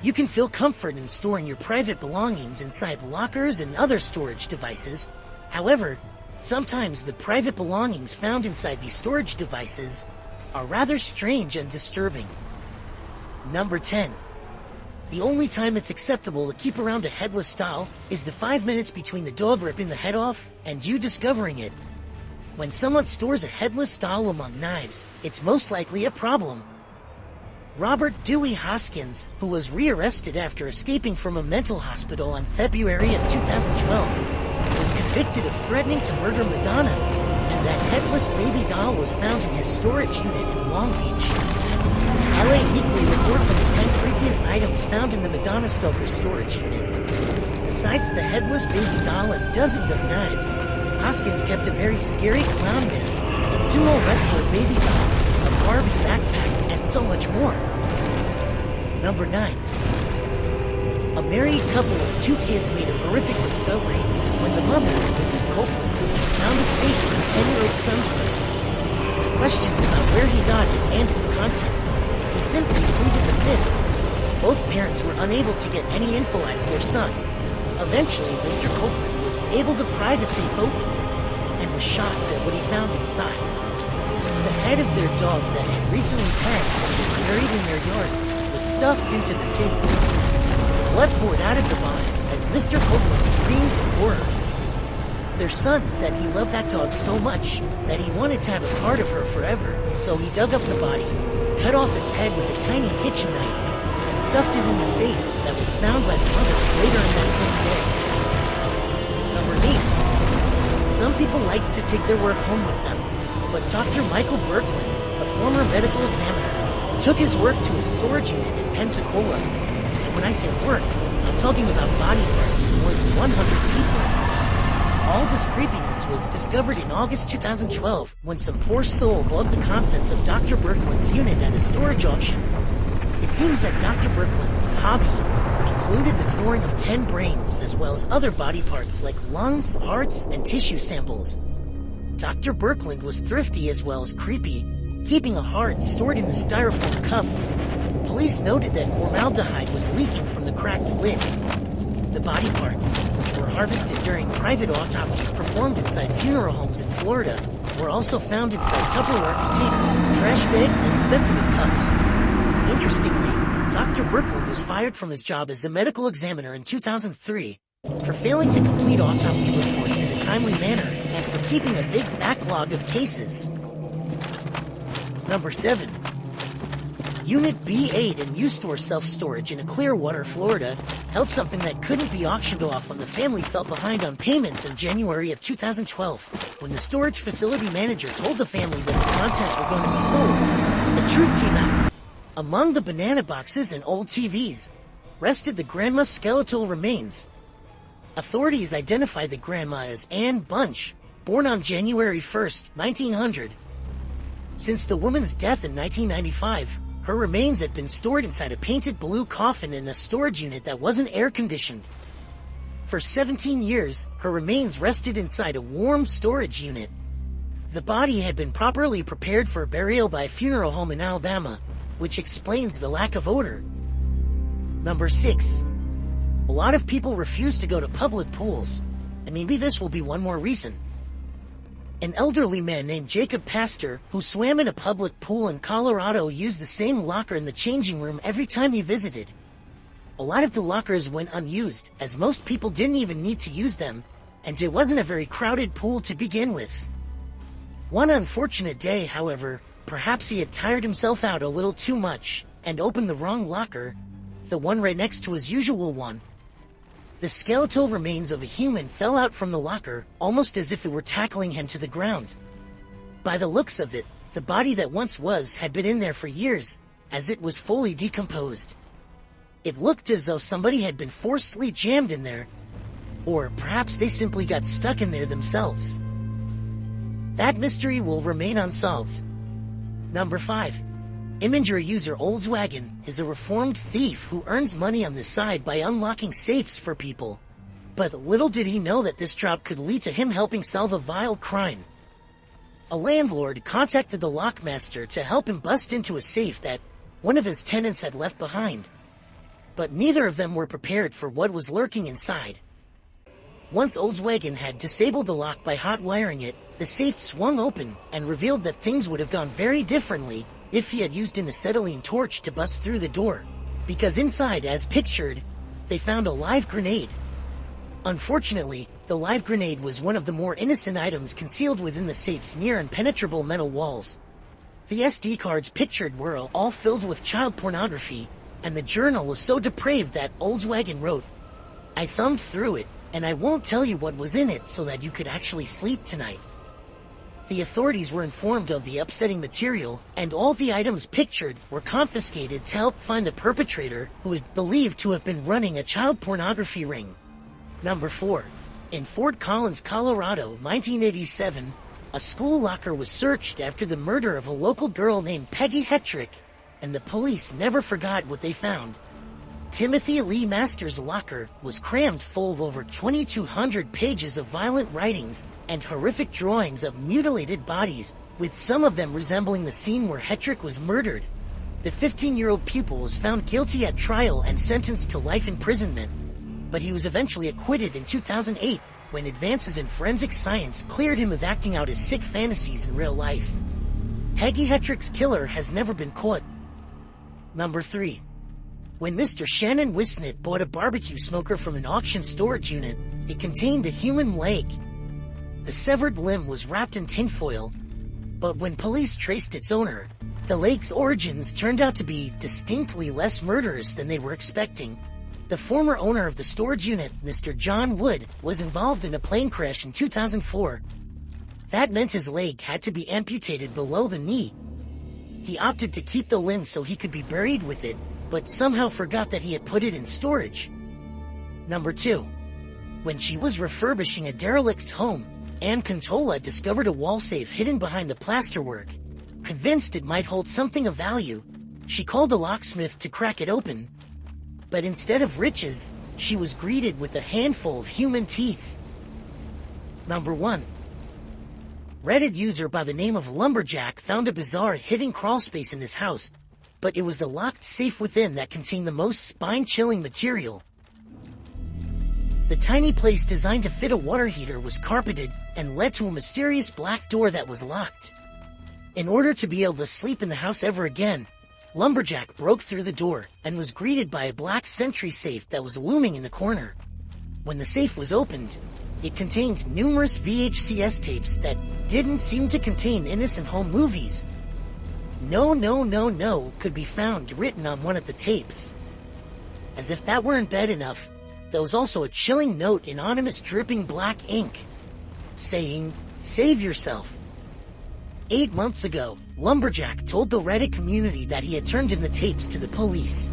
You can feel comfort in storing your private belongings inside lockers and other storage devices. However, sometimes the private belongings found inside these storage devices are rather strange and disturbing. Number 10. The only time it's acceptable to keep around a headless doll is the 5 minutes between the dog ripping the head off and you discovering it. When someone stores a headless doll among knives, it's most likely a problem. Robert Dewey Hoskins, who was rearrested after escaping from a mental hospital in February of 2012, was convicted of threatening to murder Madonna, and that headless baby doll was found in his storage unit in Long Beach. LA Weekly reports on the 10 previous items found in the Madonna Stoker storage unit. Besides the headless baby doll and dozens of knives, Hoskins kept a very scary clown mask, a sumo wrestler baby doll, a Barbie backpack, and so much more. Number 9. A married couple with 2 kids made a horrific discovery when the mother, Mrs. Copeland, found a safe in her 10-year-old son's room. Questioned about where he got it and its contents, he simply pleaded the fifth. Both parents were unable to get any info out of their son. Eventually, Mr. Copeland was able to pry the safe open and was shocked at what he found inside. The head of their dog that had recently passed and was buried in their yard was stuffed into the safe. Blood poured out of the box as Mr. Copeland screamed in horror. Their son said he loved that dog so much that he wanted to have a part of her forever, so he dug up the body, cut off its head with a tiny kitchen knife, and stuffed it in the safe that was found by the mother later in that same day. Number 8. Some people like to take their work home with them, but Dr. Michael Berkland, a former medical examiner, took his work to a storage unit in Pensacola. And when I say work, I'm talking about body parts of more than 100 people. All this creepiness was discovered in August 2012 when some poor soul bought the contents of Dr. Berkland's unit at a storage auction. It seems that Dr. Berkland's hobby included the storing of 10 brains as well as other body parts like lungs, hearts, and tissue samples. Dr. Berkland was thrifty as well as creepy, keeping a heart stored in a styrofoam cup. Police noted that formaldehyde was leaking from the cracked lid. The body parts, which were harvested during private autopsies performed inside funeral homes in Florida, were also found inside Tupperware containers, trash bags, and specimen cups. Interestingly, Dr. Berkland was fired from his job as a medical examiner in 2003 for failing to complete autopsy reports in a timely manner and for keeping a big backlog of cases. Number 7. Unit B8 in U-Store Self-Storage in Clearwater, Florida, held something that couldn't be auctioned off when the family fell behind on payments in January of 2012. When the storage facility manager told the family that the contents were going to be sold, the truth came out. Among the banana boxes and old TVs rested the grandma's skeletal remains. Authorities identified the grandma as Anne Bunch, born on January 1st, 1900. Since the woman's death in 1995, her remains had been stored inside a painted blue coffin in a storage unit that wasn't air-conditioned. For 17 years, her remains rested inside a warm storage unit. The body had been properly prepared for burial by a funeral home in Alabama, which explains the lack of odor. Number 6. A lot of people refuse to go to public pools, and maybe this will be one more reason. An elderly man named Jacob Pastor, who swam in a public pool in Colorado, used the same locker in the changing room every time he visited. A lot of the lockers went unused, as most people didn't even need to use them, and it wasn't a very crowded pool to begin with. One unfortunate day, however, perhaps he had tired himself out a little too much, and opened the wrong locker, the one right next to his usual one. The skeletal remains of a human fell out from the locker, almost as if it were tackling him to the ground. By the looks of it, the body that once was had been in there for years, as it was fully decomposed. It looked as though somebody had been forcibly jammed in there, or perhaps they simply got stuck in there themselves. That mystery will remain unsolved. Number 5. Imager user Oldswagon is a reformed thief who earns money on the side by unlocking safes for people. But little did he know that this job could lead to him helping solve a vile crime. A landlord contacted the lockmaster to help him bust into a safe that one of his tenants had left behind. but neither of them were prepared for what was lurking inside. Once Volkswagen had disabled the lock by hot wiring it, the safe swung open and revealed that things would have gone very differently if he had used an acetylene torch to bust through the door. Because inside, as pictured, they found a live grenade. Unfortunately, the live grenade was one of the more innocent items concealed within the safe's near impenetrable metal walls. The SD cards pictured were all filled with child pornography, and the journal was so depraved that Volkswagen wrote, "I thumbed through it, and I won't tell you what was in it so that you could actually sleep tonight." The authorities were informed of the upsetting material, and all the items pictured were confiscated to help find the perpetrator, who is believed to have been running a child pornography ring. Number 4. In Fort Collins, Colorado, 1987, a school locker was searched after the murder of a local girl named Peggy Hetrick, and the police never forgot what they found. Timothy Lee Masters' locker was crammed full of over 2,200 pages of violent writings and horrific drawings of mutilated bodies, with some of them resembling the scene where Hetrick was murdered. The 15-year-old pupil was found guilty at trial and sentenced to life imprisonment, but he was eventually acquitted in 2008 when advances in forensic science cleared him of acting out his sick fantasies in real life. Peggy Hetrick's killer has never been caught. Number 3. When Mr. Shannon Wisnett bought a barbecue smoker from an auction storage unit, it contained a human leg. The severed limb was wrapped in tinfoil, but when police traced its owner, the leg's origins turned out to be distinctly less murderous than they were expecting. The former owner of the storage unit, Mr. John Wood, was involved in a plane crash in 2004. That meant his leg had to be amputated below the knee. He opted to keep the limb so he could be buried with it, but somehow forgot that he had put it in storage. Number 2. When she was refurbishing a derelict home, Ann Contola discovered a wall safe hidden behind the plasterwork. Convinced it might hold something of value, she called the locksmith to crack it open. But instead of riches, she was greeted with a handful of human teeth. Number 1. Reddit user by the name of Lumberjack found a bizarre hidden crawlspace in his house, but it was the locked safe within that contained the most spine-chilling material. The tiny place designed to fit a water heater was carpeted and led to a mysterious black door that was locked. In order to be able to sleep in the house ever again, Lumberjack broke through the door and was greeted by a black sentry safe that was looming in the corner. When the safe was opened, it contained numerous VHS tapes that didn't seem to contain innocent home movies. "No, no, no, no" could be found written on one of the tapes. As if that weren't bad enough, there was also a chilling note in anonymous dripping black ink, saying, "Save yourself." 8 months ago, Lumberjack told the Reddit community that he had turned in the tapes to the police.